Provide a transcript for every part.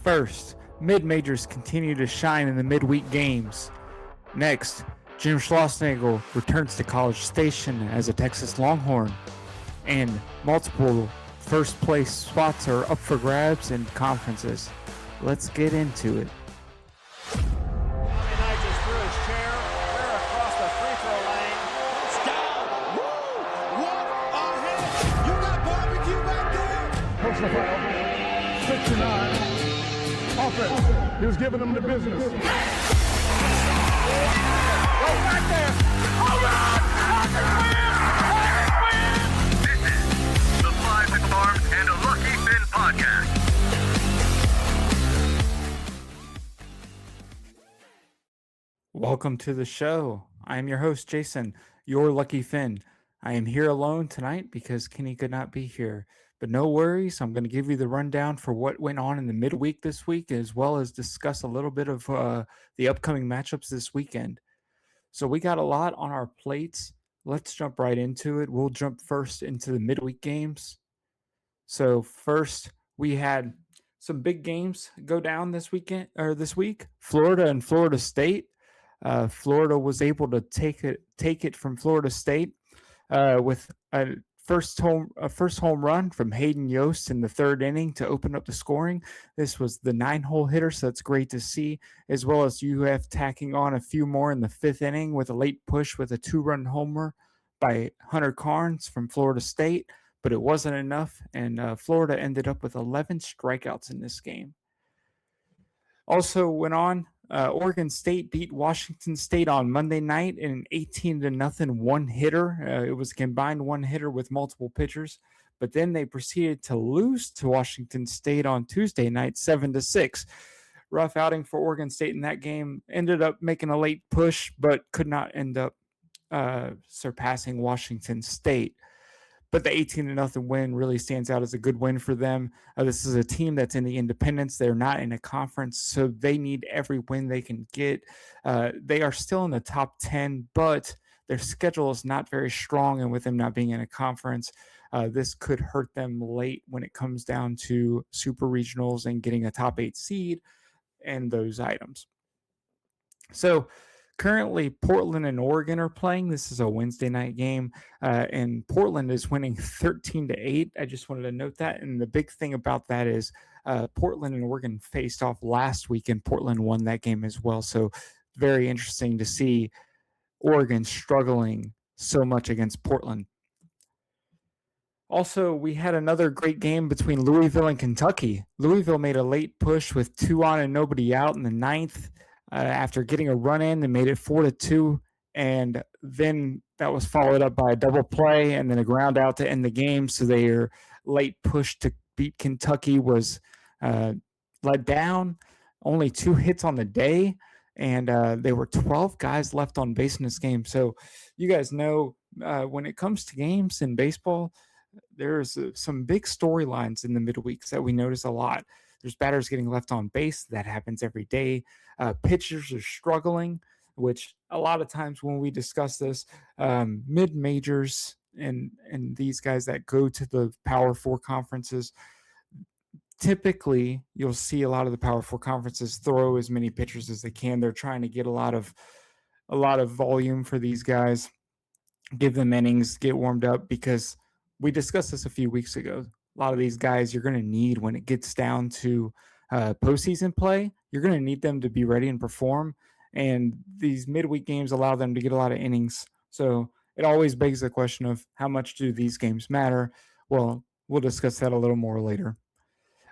First, mid-majors continue to shine in the midweek games. Next, Jim Schlossnagle returns to College Station as a Texas Longhorn. And multiple first-place spots are up for grabs in conferences. Let's get into it. Aidt just threw his chair clear across the free throw lane. It's down. Woo! What a hit! You got barbecue back there. Personal foul. 69. Offense. He was giving them the business. Go back there. Hold on! This is the 5 with Arms and a LuckyFin podcast. Welcome to the show. I am your host, Jason, your LuckyFin. I am here alone tonight because Kenny could not be here. But no worries, I'm going to give you the rundown for what went on in the midweek this week, as well as discuss a little bit of the upcoming matchups this weekend. So we got a lot on our plates. Let's jump right into it. We'll jump first into the midweek games. So first, we had some big games go down this week. Florida and Florida State. Florida was able to take it from Florida State with a first home run from Hayden Yost in the third inning to open up the scoring. This was the 9-hole hitter, so that's great to see, as well as UF tacking on a few more in the fifth inning with a late push with a 2-run homer by Hunter Carnes from Florida State, but it wasn't enough, and Florida ended up with 11 strikeouts in this game. Also went on, Oregon State beat Washington State on Monday night in an 18-0 one-hitter. It was a combined one-hitter with multiple pitchers, but then they proceeded to lose to Washington State on Tuesday night, 7-6. Rough outing for Oregon State in that game. Ended up making a late push, but could not end up surpassing Washington State. But the 18-0 win really stands out as a good win for them. This is a team that's in the independents. They're not in a conference, so they need every win they can get. They are still in the top 10, but their schedule is not very strong, and with them not being in a conference, this could hurt them late when it comes down to super regionals and getting a top 8 seed and those items. So currently, Portland and Oregon are playing. This is a Wednesday night game, and Portland is winning 13-8. I just wanted to note that. And the big thing about that is Portland and Oregon faced off last week, and Portland won that game as well. So very interesting to see Oregon struggling so much against Portland. Also, we had another great game between Louisville and Kentucky. Louisville made a late push with 2 on and nobody out in the ninth. After getting a run in, they made it 4-2, and then that was followed up by a double play and then a ground out to end the game. So their late push to beat Kentucky was let down. Only 2 hits on the day, and there were 12 guys left on base in this game. So you guys know when it comes to games in baseball, there's some big storylines in the midweeks that we notice a lot. There's batters getting left on base. That happens every day. Pitchers are struggling, which a lot of times when we discuss this, mid-majors and these guys that go to the Power 4 conferences, typically you'll see a lot of the Power 4 conferences throw as many pitchers as they can. They're trying to get a lot of volume for these guys, give them innings, get warmed up, because we discussed this a few weeks ago. A lot of these guys you're going to need when it gets down to postseason play. You're going to need them to be ready and perform, and these midweek games allow them to get a lot of innings. So it always begs the question of how much do these games matter? Well, we'll discuss that a little more later.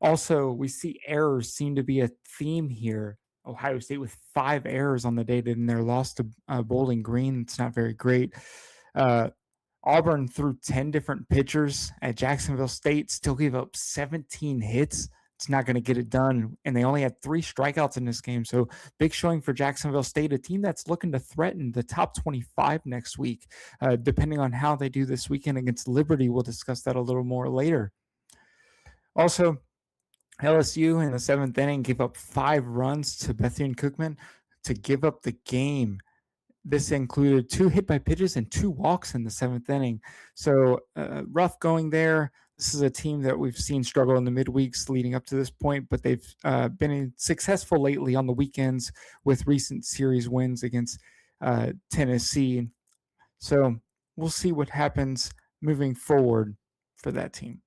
Also, we see errors seem to be a theme here. Ohio State with 5 errors on the day in their loss to Bowling Green. It's not very great. Auburn threw 10 different pitchers at Jacksonville State, still gave up 17 hits. It's not going to get it done. And they only had 3 strikeouts in this game. So big showing for Jacksonville State, a team that's looking to threaten the top 25 next week, depending on how they do this weekend against Liberty. We'll discuss that a little more later. Also, LSU in the 7th inning gave up 5 runs to Bethune-Cookman to give up the game. This included 2 hit by pitches and 2 walks in the 7th inning. So rough going there. This is a team that we've seen struggle in the midweeks leading up to this point, but they've been successful lately on the weekends with recent series wins against Tennessee. So we'll see what happens moving forward for that team.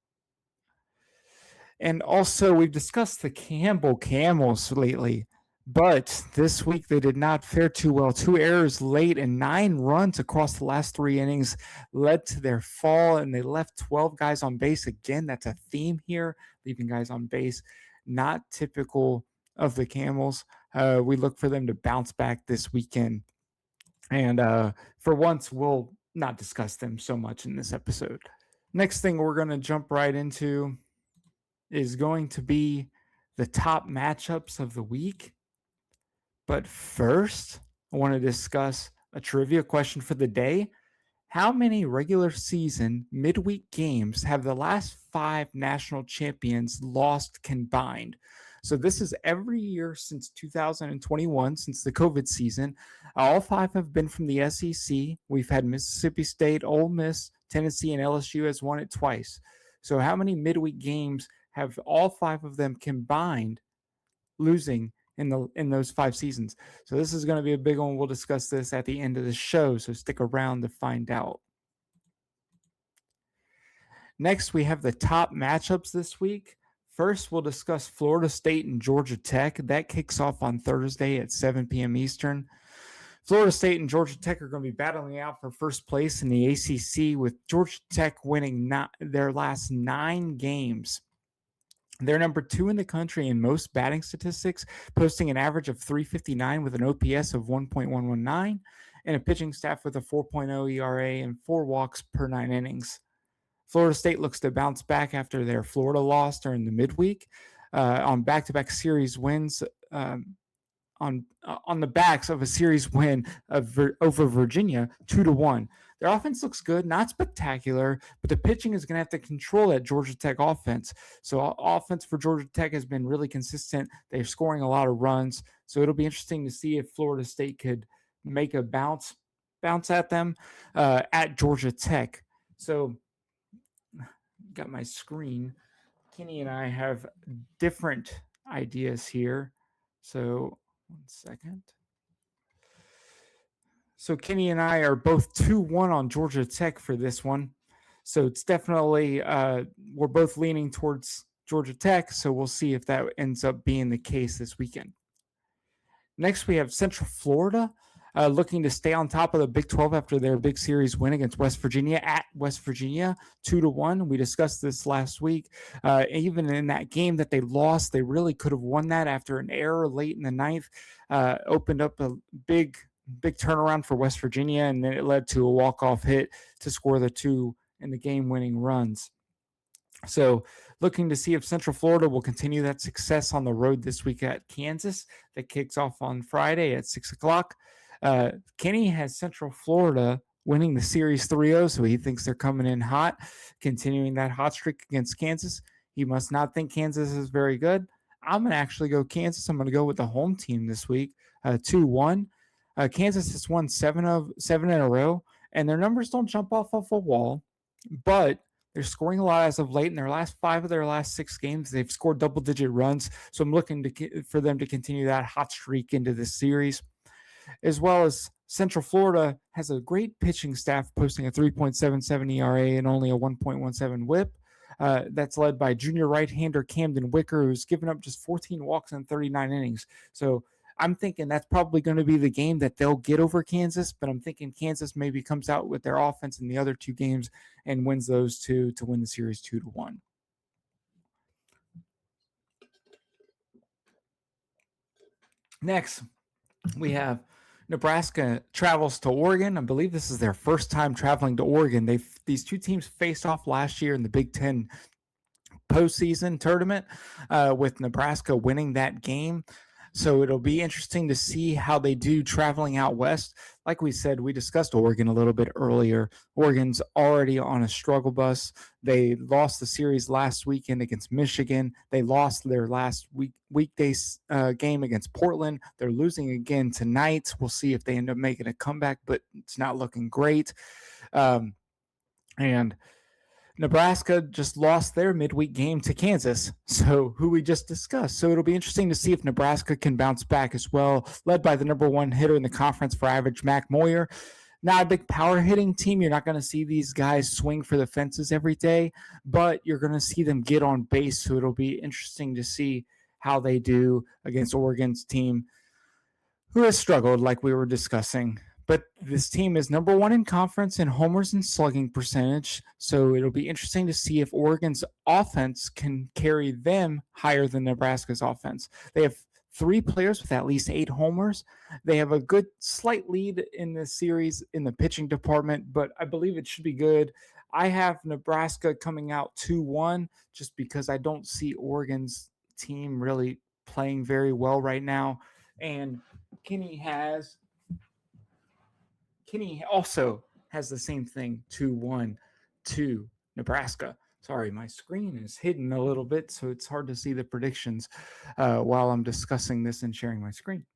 And also, we've discussed the Campbell Camels lately, but this week they did not fare too well. 2 errors late and 9 runs across the last 3 innings led to their fall, and they left 12 guys on base. Again, that's a theme here, leaving guys on base. Not typical of the Camels. We look for them to bounce back this weekend. And for once, we'll not discuss them so much in this episode. Next thing we're going to jump right into is going to be the top matchups of the week. But first, I want to discuss a trivia question for the day. How many regular season midweek games have the last 5 national champions lost combined? So this is every year since 2021, since the COVID season. All 5 have been from the SEC. We've had Mississippi State, Ole Miss, Tennessee, and LSU has won it twice. So how many midweek games have all 5 of them combined losing in those 5 seasons? So this is going to be a big one. We'll discuss this at the end of the show, so stick around to find out. Next, we have the top matchups this week. First, we'll discuss Florida State and Georgia Tech. That kicks off on Thursday at 7 p.m. Eastern. Florida State and Georgia Tech are going to be battling out for first place in the ACC, with Georgia Tech winning their last 9 games. They're number 2 in the country in most batting statistics, posting an average of .359 with an OPS of 1.119 and a pitching staff with a 4.0 ERA and 4 walks per 9 innings. Florida State looks to bounce back after their Florida loss during the midweek on back-to-back series wins on the backs of a series win over Virginia 2-1. Their offense looks good, not spectacular, but the pitching is going to have to control that Georgia Tech offense. So offense for Georgia Tech has been really consistent. They're scoring a lot of runs. So it'll be interesting to see if Florida State could make a bounce at them at Georgia Tech. So got my screen. Kenny and I have different ideas here. So 1 second. So Kenny and I are both 2-1 on Georgia Tech for this one. So it's definitely, we're both leaning towards Georgia Tech. So we'll see if that ends up being the case this weekend. Next, we have Central Florida looking to stay on top of the Big 12 after their big series win against West Virginia at West Virginia 2-1. We discussed this last week. Even in that game that they lost, they really could have won that after an error late in the ninth. Opened up a big turnaround for West Virginia, and then it led to a walk-off hit to score the 2 in the game-winning runs. So looking to see if Central Florida will continue that success on the road this week at Kansas. That kicks off on Friday at 6 o'clock. Kenny has Central Florida winning the series 3-0, so he thinks they're coming in hot, continuing that hot streak against Kansas. He must not think Kansas is very good. I'm going to actually go Kansas. I'm going to go with the home team this week, 2-1. Kansas has won 7 in a row, and their numbers don't jump off a wall, but they're scoring a lot as of late. In their last 5 of their last 6 games, they've scored double-digit runs, so I'm looking for them to continue that hot streak into this series. As well as Central Florida has a great pitching staff, posting a 3.77 ERA and only a 1.17 WHIP. That's led by junior right-hander Camden Wicker, who's given up just 14 walks in 39 innings. So I'm thinking that's probably going to be the game that they'll get over Kansas, but I'm thinking Kansas maybe comes out with their offense in the other 2 games and wins those 2 to win the series 2-1. Next, we have Nebraska travels to Oregon. I believe this is their first time traveling to Oregon. These 2 teams faced off last year in the Big Ten postseason tournament, with Nebraska winning that game. So it'll be interesting to see how they do traveling out west. Like we said, we discussed Oregon a little bit earlier. Oregon's already on a struggle bus. They lost the series last weekend against Michigan. They lost their last weekday game against Portland. They're losing again tonight. We'll see if they end up making a comeback, but it's not looking great. And Nebraska just lost their midweek game to Kansas, so who we just discussed. So it'll be interesting to see if Nebraska can bounce back as well, led by the number one hitter in the conference for average, Mac Moyer. Not a big power hitting team. You're not going to see these guys swing for the fences every day, but you're going to see them get on base. So it'll be interesting to see how they do against Oregon's team, who has struggled like we were discussing. But this team is number one in conference in homers and slugging percentage. So it'll be interesting to see if Oregon's offense can carry them higher than Nebraska's offense. They have 3 players with at least 8 homers. They have a good slight lead in this series in the pitching department, but I believe it should be good. I have Nebraska coming out 2-1 just because I don't see Oregon's team really playing very well right now. And Kenny also has the same thing, 2-1 to Nebraska. Sorry, my screen is hidden a little bit, so it's hard to see the predictions while I'm discussing this and sharing my screen.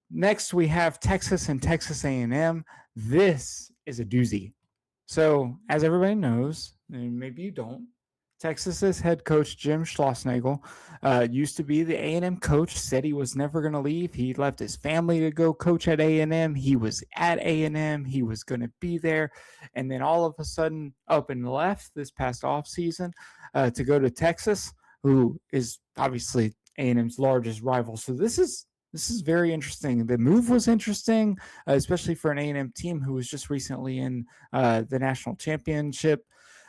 Next, we have Texas and Texas A&M. This is a doozy. So, as everybody knows, and maybe you don't, Texas's head coach Jim Schlossnagle used to be the A&M coach. Said he was never going to leave. He left his family to go coach at A&M. He was at A&M. He was going to be there, and then all of a sudden, up and left this past offseason to go to Texas, who is obviously A&M's largest rival. So this is very interesting. The move was interesting, especially for an A&M team who was just recently in the national championship,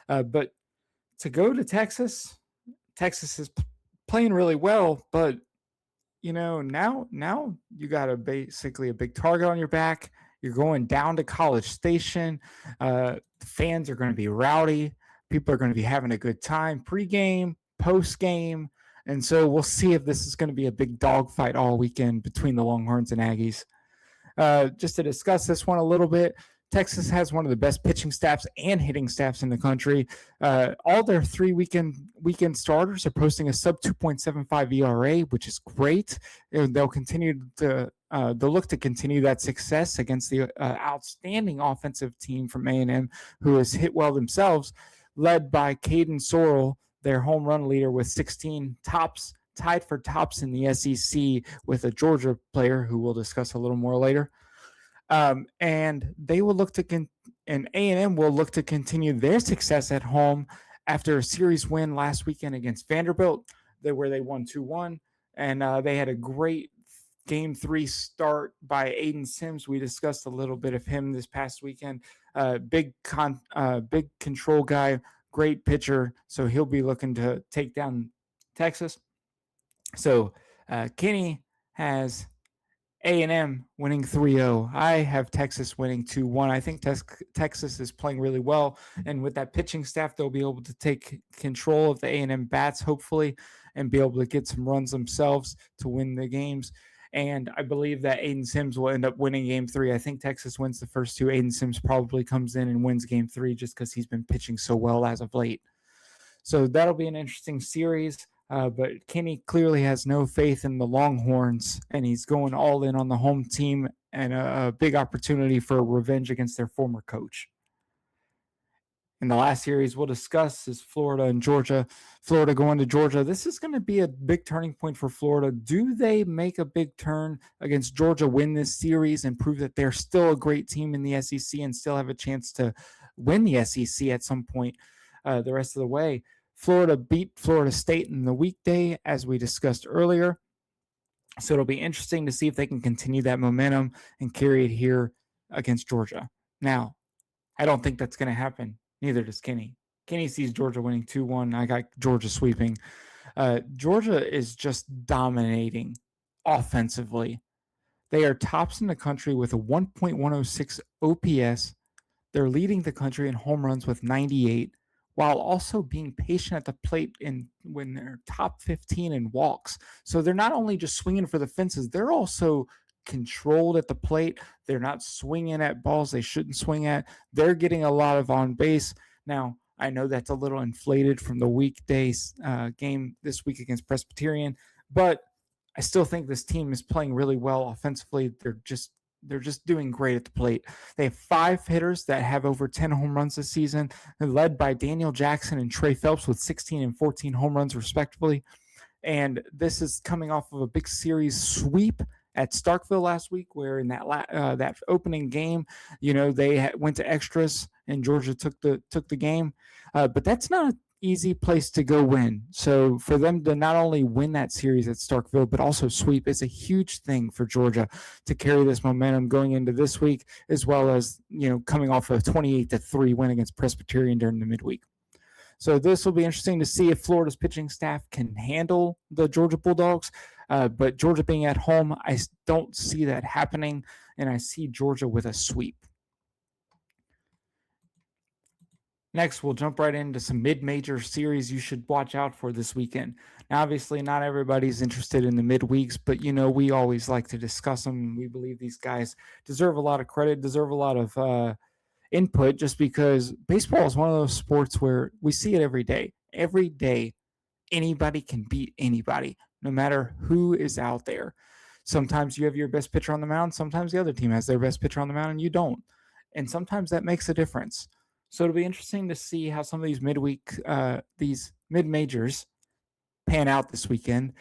but to go to Texas is playing really well, but now you got basically a big target on your back. You're going down to College Station. The fans are going to be rowdy. People are going to be having a good time pregame, postgame, and so we'll see if this is going to be a big dogfight all weekend between the Longhorns and Aggies. Just to discuss this one a little bit, Texas has one of the best pitching staffs and hitting staffs in the country. All their 3 weekend starters are posting a sub 2.75 ERA, which is great. They'll continue to they'll look to continue that success against the outstanding offensive team from A&M, who has hit well themselves, led by Caden Sorrell, their home run leader with 16 tops, tied for tops in the SEC with a Georgia player who we'll discuss a little more later. And they will look to and A&M will look to continue their success at home after a series win last weekend against Vanderbilt, where they won 2-1, and they had a great Game 3 start by Aiden Sims. We discussed a little bit of him this past weekend. Big control guy, great pitcher, so he'll be looking to take down Texas. So Kenny has A&M winning 3-0. I have Texas winning 2-1. I think Texas is playing really well, and with that pitching staff, they'll be able to take control of the A&M bats, hopefully, and be able to get some runs themselves to win the games. And I believe that Aiden Sims will end up winning Game 3. I think Texas wins the first 2. Aiden Sims probably comes in and wins Game 3 just because he's been pitching so well as of late. So that'll be an interesting series. But Kenny clearly has no faith in the Longhorns, and he's going all in on the home team and a big opportunity for revenge against their former coach. In the last series we'll discuss is Florida and Georgia. Florida going to Georgia. This is going to be a big turning point for Florida. Do they make a big turn against Georgia, win this series, and prove that they're still a great team in the SEC and still have a chance to win the SEC at some point the rest of the way? Florida beat Florida State in the weekday, as we discussed earlier. So it'll be interesting to see if they can continue that momentum and carry it here against Georgia. Now, I don't think that's going to happen. Neither does Kenny. Kenny sees Georgia winning 2-1. I got Georgia sweeping. Georgia is just dominating offensively. They are tops in the country with a 1.106 OPS. They're leading the country in home runs with 98, while also being patient at the plate when they're top 15 in walks. So they're not only just swinging for the fences, they're also controlled at the plate. They're not swinging at balls they shouldn't swing at. They're getting a lot of on base. Now, I know that's a little inflated from the weekdays game this week against Presbyterian, but I still think this team is playing really well offensively. They're just they're just doing great at the plate. They have 5 hitters that have over 10 home runs this season, led by Daniel Jackson and Trey Phelps with 16 and 14 home runs respectively. And this is coming off of a big series sweep at Starkville last week, where in that opening game, they went to extras and Georgia took the game. But that's not an easy place to go win. So for them to not only win that series at Starkville, but also sweep is a huge thing for Georgia to carry this momentum going into this week, as well as coming off a 28-3 win against Presbyterian during the midweek. So this will be interesting to see if Florida's pitching staff can handle the Georgia Bulldogs. But Georgia being at home, I don't see that happening, and I see Georgia with a sweep. Next, we'll jump right into some mid-major series you should watch out for this weekend. Now, obviously, not everybody's interested in the midweeks, but, we always like to discuss them. We believe these guys deserve a lot of credit, deserve a lot of input, just because baseball is one of those sports where we see it every day. Every day, anybody can beat anybody, no matter who is out there. Sometimes you have your best pitcher on the mound. Sometimes the other team has their best pitcher on the mound and you don't. And sometimes that makes a difference. So it'll be interesting to see how some of these these mid-majors pan out this weekend,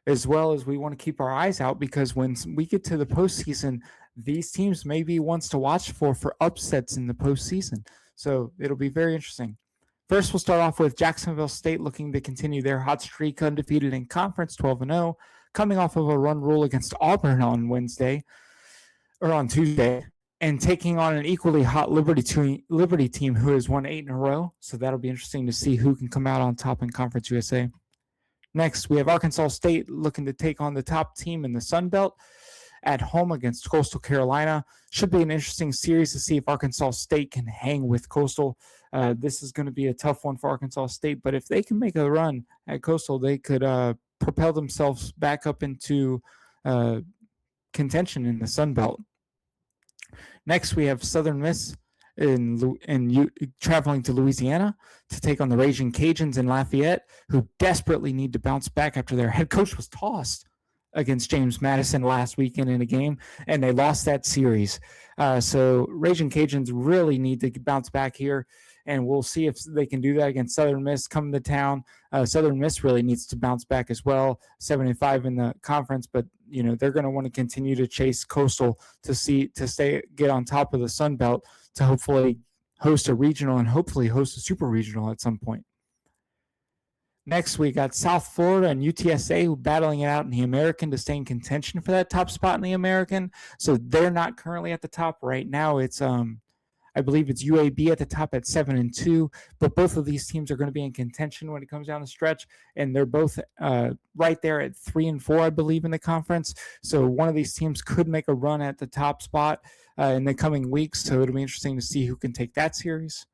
as well as we want to keep our eyes out, because when we get to the postseason, these teams may be ones to watch for upsets in the postseason. So it'll be very interesting. First, we'll start off with Jacksonville State looking to continue their hot streak, undefeated in conference, 12-0, coming off of a run rule against Auburn on Tuesday, and taking on an equally hot Liberty team who has won 8 in a row. So that'll be interesting to see who can come out on top in Conference USA. Next, we have Arkansas State looking to take on the top team in the Sun Belt at home against Coastal Carolina. Should be an interesting series to see if Arkansas State can hang with Coastal. This is going to be a tough one for Arkansas State, but if they can make a run at Coastal, they could propel themselves back up into contention in the Sun Belt. Next, we have Southern Miss traveling to Louisiana to take on the Raging Cajuns in Lafayette, who desperately need to bounce back after their head coach was tossed against James Madison last weekend in a game, and they lost that series. So Raging Cajuns really need to bounce back here, and we'll see if they can do that against Southern Miss coming to town. Southern Miss really needs to bounce back as well, 7-5 in the conference, but they're going to want to continue to chase Coastal to get on top of the Sun Belt to hopefully host a regional and hopefully host a super regional at some point. Next, we got South Florida and UTSA battling it out in the American to stay in contention for that top spot in the American. So they're not currently at the top right now. It's I believe it's UAB at the top at 7-2, but both of these teams are going to be in contention when it comes down the stretch, and they're both right there at 3-4, I believe, in the conference. So one of these teams could make a run at the top spot in the coming weeks. So it'll be interesting to see who can take that series.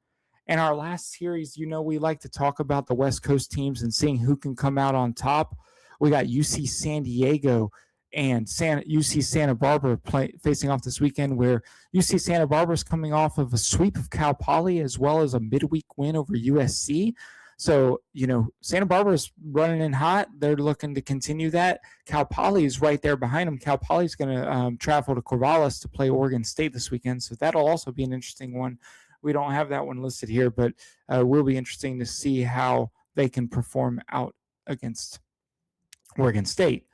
And our last series, we like to talk about the West Coast teams and seeing who can come out on top. We got UC San Diego and UC Santa Barbara facing off this weekend, where UC Santa Barbara is coming off of a sweep of Cal Poly as well as a midweek win over USC. So, Santa Barbara is running in hot. They're looking to continue that. Cal Poly is right there behind them. Cal Poly is going to travel to Corvallis to play Oregon State this weekend. So that'll also be an interesting one. We don't have that one listed here, but will be interesting to see how they can perform out against Oregon State.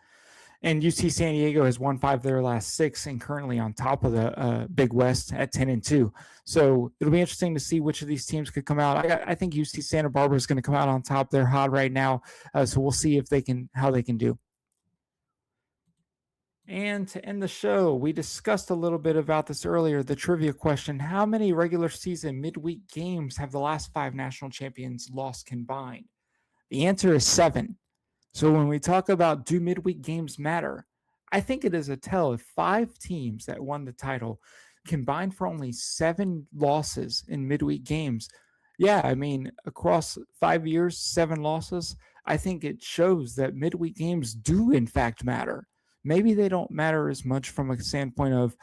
And UC San Diego has won 5 of their last 6 and currently on top of the Big West at 10-2. So it'll be interesting to see which of these teams could come out. I think UC Santa Barbara is going to come out on top. They're hot right now, so we'll see how they can do. And to end the show, we discussed a little bit about this earlier, the trivia question: how many regular season midweek games have the last 5 national champions lost combined? The answer is 7. So when we talk about do midweek games matter, I think it is a tell if 5 teams that won the title combined for only 7 losses in midweek games. Yeah, I mean, across 5 years, 7 losses, I think it shows that midweek games do in fact matter. Maybe they don't matter as much from a standpoint of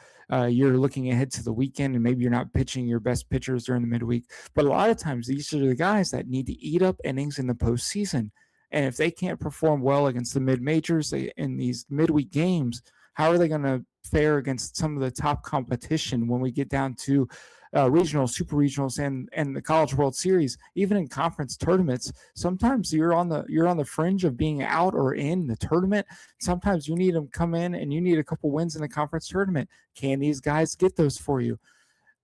you're looking ahead to the weekend and maybe you're not pitching your best pitchers during the midweek. But a lot of times these are the guys that need to eat up innings in the postseason. And if they can't perform well against the mid-majors in these midweek games, How are they going to fare against some of the top competition when we get down to regionals, super regionals, and the College World Series? Even in conference tournaments, sometimes you're on the fringe of being out or in the tournament. Sometimes you need them come in and you need a couple wins in the conference tournament. Can these guys get those for you?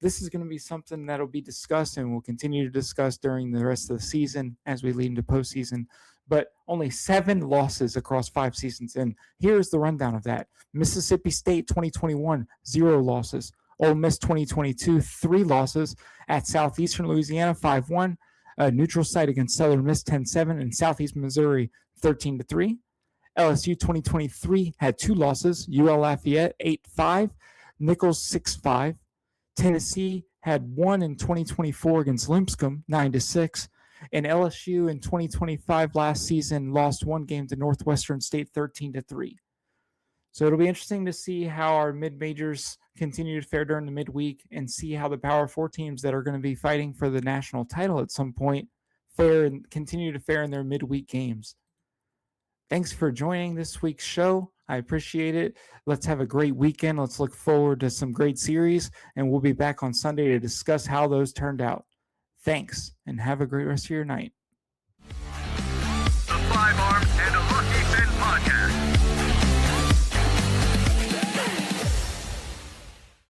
This is going to be something that'll be discussed and we'll continue to discuss during the rest of the season as we lead into postseason. But only 7 losses across 5 seasons. And here's the rundown of that. Mississippi State 2021, 0 losses. Ole Miss 2022, 3 losses. At Southeastern Louisiana, 5-1. Neutral site against Southern Miss, 10-7. And Southeast Missouri, 13-3. LSU 2023 had 2 losses. UL Lafayette, 8-5. Nichols, 6-5. Tennessee had 1 in 2024 against Lipscomb, 9-6. And LSU in 2025 last season lost 1 game to Northwestern State, 13-3. So it'll be interesting to see how our mid-majors continue to fare during the midweek and see how the Power 4 teams that are going to be fighting for the national title at some point fare and continue to fare in their midweek games. Thanks for joining this week's show. I appreciate it. Let's have a great weekend. Let's look forward to some great series, and we'll be back on Sunday to discuss how those turned out. Thanks, and have a great rest of your night.